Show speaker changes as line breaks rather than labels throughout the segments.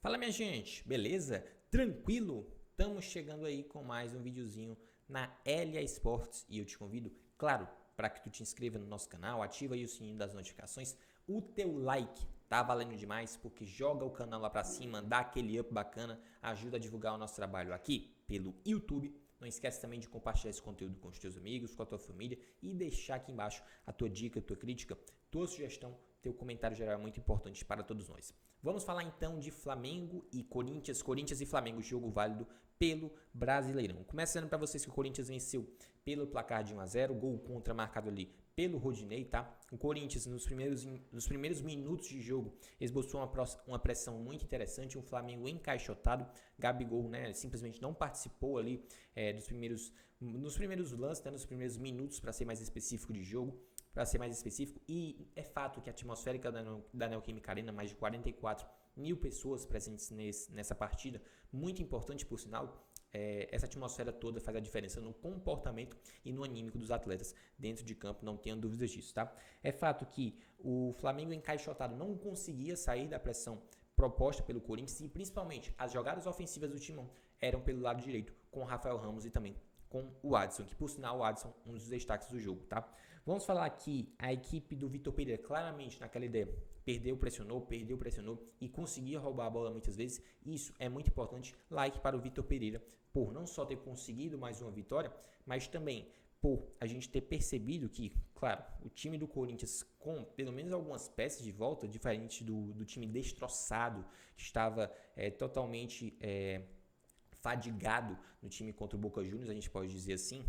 Fala minha gente, beleza? Tranquilo? Estamos chegando aí com mais um videozinho na LA Esportes e eu te convido, claro, para que tu te inscreva no nosso canal, ativa aí o sininho das notificações, o teu like tá valendo demais porque joga o canal lá para cima, dá aquele up bacana, ajuda a divulgar o nosso trabalho aqui pelo YouTube. Não esquece também de compartilhar esse conteúdo com os teus amigos, com a tua família e deixar aqui embaixo a tua dica, a tua crítica, tua sugestão, teu comentário geral é muito importante para todos nós. Vamos falar então de Flamengo e Corinthians, Corinthians e Flamengo, jogo válido pelo Brasileirão. Começando para vocês que o Corinthians venceu pelo placar de 1-0, gol contra marcado ali pelo Rodinei, tá? O Corinthians nos primeiros minutos de jogo esboçou uma pressão muito interessante, um Flamengo encaixotado, Gabigol, né, simplesmente não participou ali nos primeiros lances, né, nos primeiros minutos, para ser mais específico de jogo, e é fato que a atmosférica da Neoquímica Arena, mais de 44 mil pessoas presentes nessa partida, muito importante por sinal, essa atmosfera toda faz a diferença no comportamento e no anímico dos atletas dentro de campo, não tenha dúvidas disso, tá? É fato que o Flamengo encaixotado não conseguia sair da pressão proposta pelo Corinthians e principalmente as jogadas ofensivas do Timão eram pelo lado direito com o Rafael Ramos e também com o Adson, que por sinal o Adson um dos destaques do jogo, tá? Vamos falar aqui, a equipe do Vitor Pereira claramente naquela ideia, perdeu, pressionou e conseguia roubar a bola muitas vezes, isso é muito importante, like para o Vitor Pereira, por não só ter conseguido mais uma vitória, mas também por a gente ter percebido que, claro, o time do Corinthians com pelo menos algumas peças de volta, diferente do time destroçado, que estava totalmente fadigado no time contra o Boca Juniors, a gente pode dizer assim,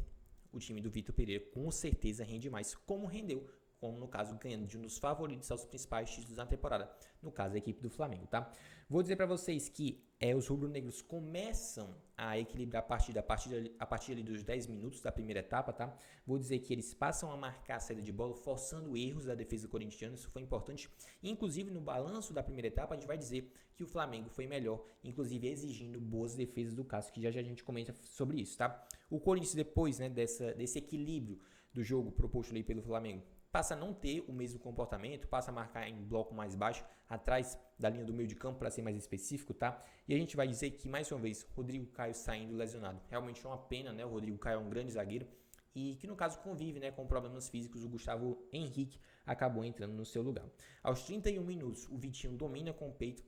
o time do Vitor Pereira com certeza rende mais, como rendeu, como no caso ganhando de um dos favoritos aos principais títulos da temporada, no caso a equipe do Flamengo, tá? Vou dizer para vocês que os rubro-negros começam a equilibrar a partir ali dos 10 minutos da primeira etapa, tá? Vou dizer que eles passam a marcar a saída de bola, forçando erros da defesa corintiana, isso foi importante. Inclusive, no balanço da primeira etapa, a gente vai dizer que o Flamengo foi melhor, inclusive exigindo boas defesas do Cássio, que já a gente comenta sobre isso, tá? O Corinthians, depois, né, desse equilíbrio do jogo proposto ali pelo Flamengo, passa a não ter o mesmo comportamento, passa a marcar em bloco mais baixo, atrás da linha do meio de campo, para ser mais específico, tá? E a gente vai dizer que, mais uma vez, Rodrigo Caio saindo lesionado. Realmente é uma pena, né? O Rodrigo Caio é um grande zagueiro e que, no caso, convive, né, com problemas físicos. O Gustavo Henrique acabou entrando no seu lugar. Aos 31 minutos, o Vitinho domina com o peito,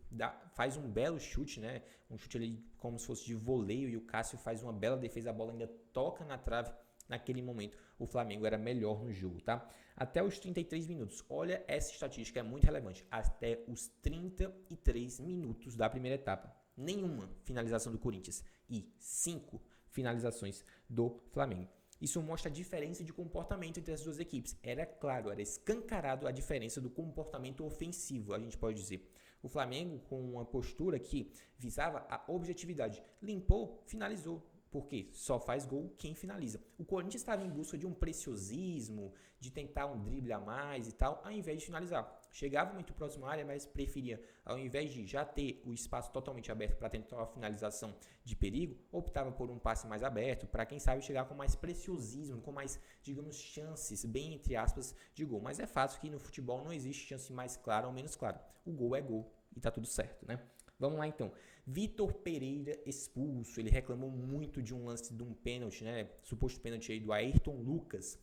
faz um belo chute, né? Um chute ali como se fosse de voleio, e o Cássio faz uma bela defesa, a bola ainda toca na trave. Naquele momento, o Flamengo era melhor no jogo, tá? Até os 33 minutos. Olha, essa estatística é muito relevante. Até os 33 minutos da primeira etapa. Nenhuma finalização do Corinthians e 5 finalizações do Flamengo. Isso mostra a diferença de comportamento entre as duas equipes. Era claro, era escancarado a diferença do comportamento ofensivo, a gente pode dizer. O Flamengo, com uma postura que visava a objetividade, limpou, finalizou. Porque só faz gol quem finaliza. O Corinthians estava em busca de um preciosismo, de tentar um drible a mais e tal, ao invés de finalizar. Chegava muito próximo à área, mas preferia, ao invés de já ter o espaço totalmente aberto para tentar uma finalização de perigo, optava por um passe mais aberto, para quem sabe chegar com mais preciosismo, com mais, digamos, chances, bem entre aspas, de gol. Mas é fato que no futebol não existe chance mais clara ou menos clara. O gol é gol e tá tudo certo, né? Vamos lá então. Vitor Pereira expulso. Ele reclamou muito de um lance de um pênalti, né? Suposto pênalti aí do Ayrton Lucas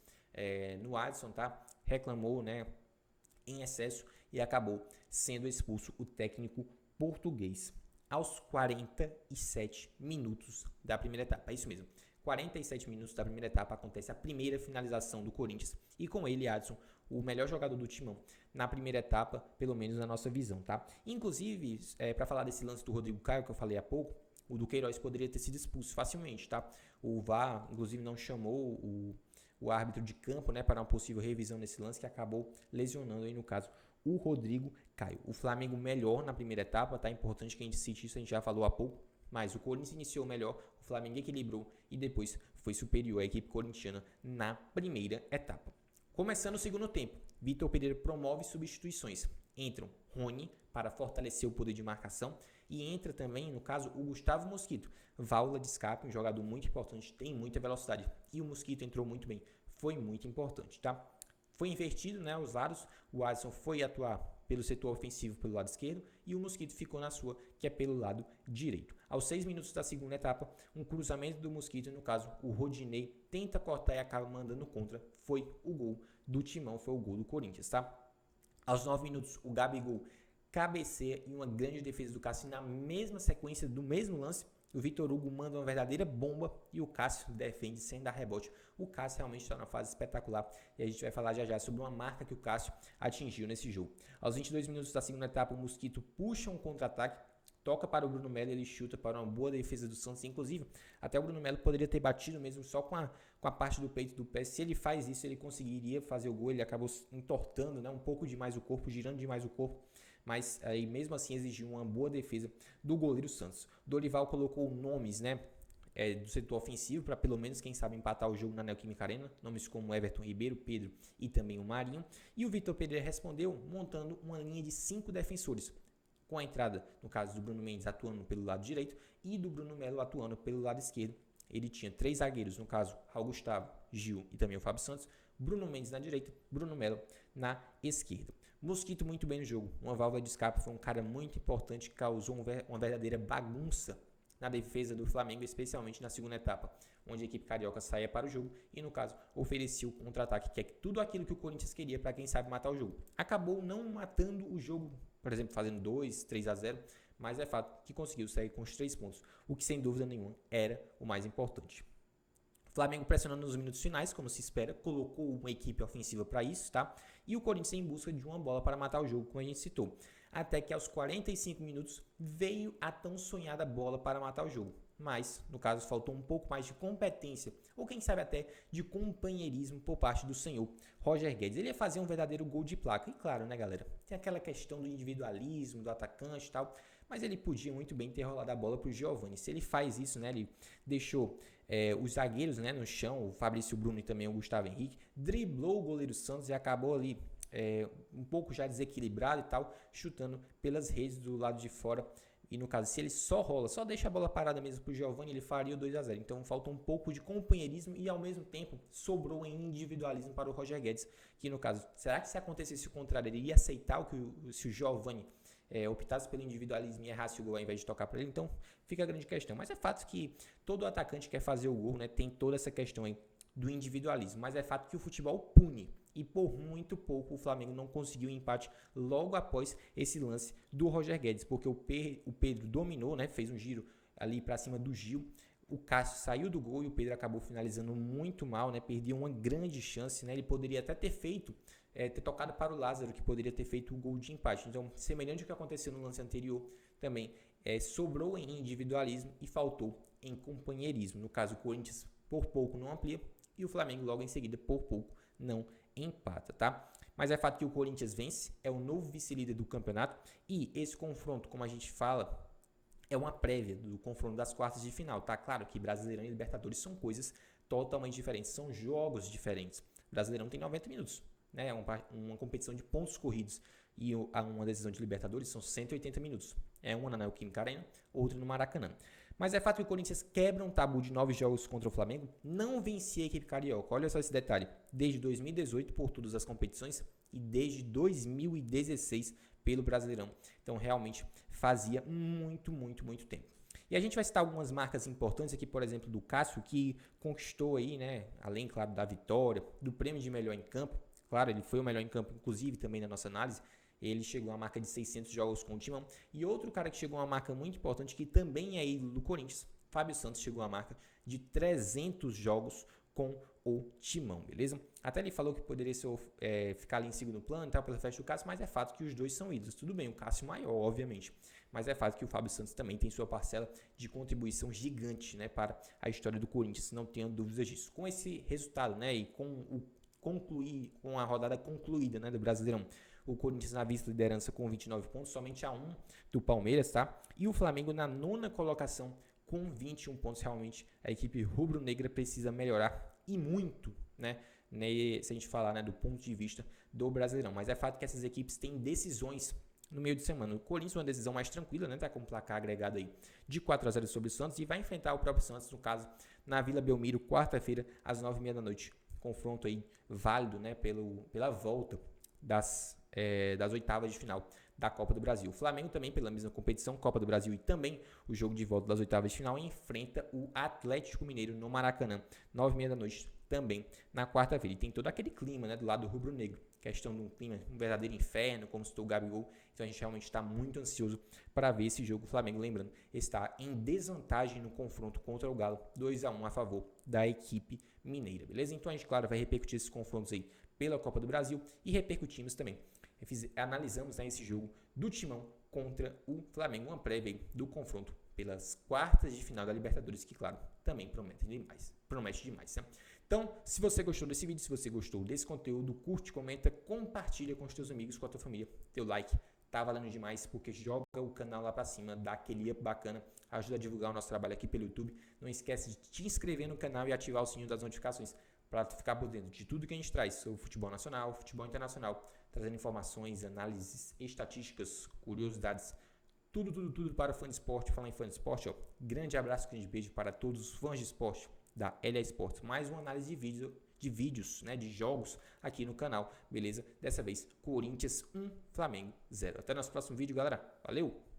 no Adson, tá? Reclamou, né? Em excesso e acabou sendo expulso o técnico português aos 47 minutos da primeira etapa. É isso mesmo. 47 minutos da primeira etapa acontece a primeira finalização do Corinthians e com ele, Adson, o melhor jogador do Timão na primeira etapa, pelo menos na nossa visão, tá? Inclusive, para falar desse lance do Rodrigo Caio que eu falei há pouco, o Duqueiroz poderia ter sido expulso facilmente, tá? O VAR, inclusive, não chamou o árbitro de campo, né, para uma possível revisão nesse lance que acabou lesionando aí, no caso, o Rodrigo Caio. O Flamengo melhor na primeira etapa, tá? Importante que a gente cite isso, a gente já falou há pouco. Mas o Corinthians iniciou melhor, o Flamengo equilibrou e depois foi superior à equipe corintiana na primeira etapa. Começando o segundo tempo, Vitor Pereira promove substituições. Entram Rony para fortalecer o poder de marcação e entra também, no caso, o Gustavo Mosquito. Válvula de escape, um jogador muito importante, tem muita velocidade. E o Mosquito entrou muito bem, foi muito importante, tá? Foi invertido, né, os lados, o Adson foi atuar pelo setor ofensivo pelo lado esquerdo e o Mosquito ficou na sua, que é pelo lado direito. Aos 6 minutos da segunda etapa, um cruzamento do Mosquito, no caso o Rodinei, tenta cortar e acaba mandando contra, foi o gol do Timão, foi o gol do Corinthians, tá? Aos 9 minutos, o Gabigol cabeceia e uma grande defesa do Cássio na mesma sequência do mesmo lance. O Vitor Hugo manda uma verdadeira bomba e o Cássio defende sem dar rebote. O Cássio realmente está numa fase espetacular e a gente vai falar já sobre uma marca que o Cássio atingiu nesse jogo. Aos 22 minutos da segunda etapa, o Mosquito puxa um contra-ataque, toca para o Bruno Melo, ele chuta para uma boa defesa do Santos. Inclusive, até o Bruno Melo poderia ter batido mesmo só com a parte do peito do pé. Se ele faz isso, ele conseguiria fazer o gol. Ele acabou entortando, né, um pouco demais o corpo, girando demais o corpo. Mas aí mesmo assim exigiu uma boa defesa do goleiro Santos. Dorival colocou nomes, né, do setor ofensivo para pelo menos, quem sabe, empatar o jogo na Neoquímica Arena. Nomes como Everton Ribeiro, Pedro e também o Marinho. E o Vitor Pereira respondeu montando uma linha de 5 defensores, com a entrada, no caso do Bruno Mendes atuando pelo lado direito e do Bruno Melo atuando pelo lado esquerdo. Ele tinha 3 zagueiros, no caso, Raul Gustavo, Gil e também o Fábio Santos. Bruno Mendes na direita, Bruno Melo na esquerda. Mosquito muito bem no jogo, uma válvula de escape, foi um cara muito importante que causou uma verdadeira bagunça na defesa do Flamengo, especialmente na segunda etapa, onde a equipe carioca saía para o jogo e, no caso, oferecia o contra-ataque, que é tudo aquilo que o Corinthians queria para quem sabe matar o jogo. Acabou não matando o jogo, por exemplo, fazendo 2-3-0, mas é fato que conseguiu sair com os 3 pontos, o que sem dúvida nenhuma era o mais importante. Flamengo pressionando nos minutos finais, como se espera, colocou uma equipe ofensiva para isso, tá? E o Corinthians em busca de uma bola para matar o jogo, como a gente citou. Até que aos 45 minutos veio a tão sonhada bola para matar o jogo. Mas, no caso, faltou um pouco mais de competência, ou quem sabe até de companheirismo por parte do senhor Roger Guedes. Ele ia fazer um verdadeiro gol de placa. E claro, né, galera? Tem aquela questão do individualismo, do atacante e tal, mas ele podia muito bem ter rolado a bola para o Giovani. Se ele faz isso, né, ele deixou os zagueiros, né, no chão, o Fabrício Bruno e também o Gustavo Henrique, driblou o goleiro Santos e acabou ali um pouco já desequilibrado e tal, chutando pelas redes do lado de fora. E no caso, se ele só deixa a bola parada mesmo para o Giovani, ele faria o 2-0. Então falta um pouco de companheirismo e ao mesmo tempo sobrou em individualismo para o Roger Guedes, que no caso, será que se acontecesse o contrário, ele ia aceitar se o Giovani optasse pelo individualismo e errasse o gol ao invés de tocar para ele? Então fica a grande questão. Mas é fato que todo atacante quer fazer o gol, né? Tem toda essa questão aí do individualismo, mas é fato que o futebol pune. E por muito pouco o Flamengo não conseguiu o empate logo após esse lance do Roger Guedes, porque o Pedro dominou, né? Fez um giro ali para cima do Gil. O Cássio saiu do gol e o Pedro acabou finalizando muito mal, né? Perdeu uma grande chance, né? Ele poderia até ter ter tocado para o Lázaro, que poderia ter feito o gol de empate. Então, semelhante ao que aconteceu no lance anterior, também sobrou em individualismo e faltou em companheirismo. No caso, o Corinthians por pouco não amplia e o Flamengo logo em seguida por pouco não empata, tá? Mas é fato que o Corinthians vence, é o novo vice-líder do campeonato e esse confronto, como a gente fala, é uma prévia do confronto das quartas de final, tá? Claro que Brasileirão e Libertadores são coisas totalmente diferentes, são jogos diferentes. Brasileirão tem 90 minutos, né? É uma competição de pontos corridos e uma decisão de Libertadores são 180 minutos. É uma na Neoquímica Arena, outra no Maracanã. Mas é fato que o Corinthians quebra um tabu de 9 jogos contra o Flamengo, não vencia a equipe carioca. Olha só esse detalhe, desde 2018 por todas as competições e desde 2016 pelo Brasileirão. Então realmente fazia muito tempo. E a gente vai citar algumas marcas importantes aqui, por exemplo, do Cássio, que conquistou aí, né, além, claro, da vitória, do prêmio de melhor em campo. Claro, ele foi o melhor em campo, inclusive, também na nossa análise. Ele chegou a uma marca de 600 jogos com o Timão. E outro cara que chegou a uma marca muito importante, que também é ídolo do Corinthians, Fábio Santos, chegou a uma marca de 300 jogos com o Timão, beleza? Até ele falou que poderia ficar ali em segundo plano e tal, pela festa do Cássio, mas é fato que os dois são ídolos. Tudo bem, o Cássio maior, obviamente, mas é fato que o Fábio Santos também tem sua parcela de contribuição gigante, né, para a história do Corinthians, não tenho dúvidas disso. Com esse resultado, né, e com a rodada concluída, né, do Brasileirão, o Corinthians na vice-liderança com 29 pontos, somente a 1 do Palmeiras, tá? E o Flamengo na 9ª colocação com 21 pontos. Realmente a equipe rubro-negra precisa melhorar e muito, né? Se a gente falar, né, do ponto de vista do Brasileirão. Mas é fato que essas equipes têm decisões no meio de semana. O Corinthians uma decisão mais tranquila, né? Tá com um placar agregado aí de 4-0 sobre o Santos e vai enfrentar o próprio Santos, no caso, na Vila Belmiro, quarta-feira, às 9h30 da noite. Confronto aí válido, né? Pela volta das das oitavas de final da Copa do Brasil. O Flamengo também, pela mesma competição, Copa do Brasil e também o jogo de volta das oitavas de final, enfrenta o Atlético Mineiro no Maracanã, 9h30 da noite, também na quarta-feira. E tem todo aquele clima, né, do lado rubro-negro, questão de um clima, um verdadeiro inferno, como citou o Gabigol. Então a gente realmente está muito ansioso para ver esse jogo. O Flamengo, lembrando, está em desvantagem no confronto contra o Galo, 2-1 a favor da equipe mineira, beleza? Então a gente, claro, vai repercutir esses confrontos aí pela Copa do Brasil e repercutimos também. Analisamos, né, esse jogo do Timão contra o Flamengo, uma prévia do confronto pelas quartas de final da Libertadores, que, claro, também promete demais, né? Então, se você gostou desse vídeo, se você gostou desse conteúdo, curte, comenta, compartilha com os teus amigos, com a tua família. Teu like tá valendo demais, porque joga o canal lá pra cima, dá aquele up bacana, ajuda a divulgar o nosso trabalho aqui pelo YouTube. Não esquece de te inscrever no canal e ativar o sininho das notificações para ficar por dentro de tudo que a gente traz sobre futebol nacional, futebol internacional, trazendo informações, análises, estatísticas, curiosidades, tudo para o fã de esporte. Falar em fã de esporte, ó, grande abraço, grande beijo para todos os fãs de esporte da LA Sports. Mais uma análise de vídeos, né, de jogos aqui no canal, beleza? Dessa vez, Corinthians 1, Flamengo 0. Até nosso próximo vídeo, galera. Valeu!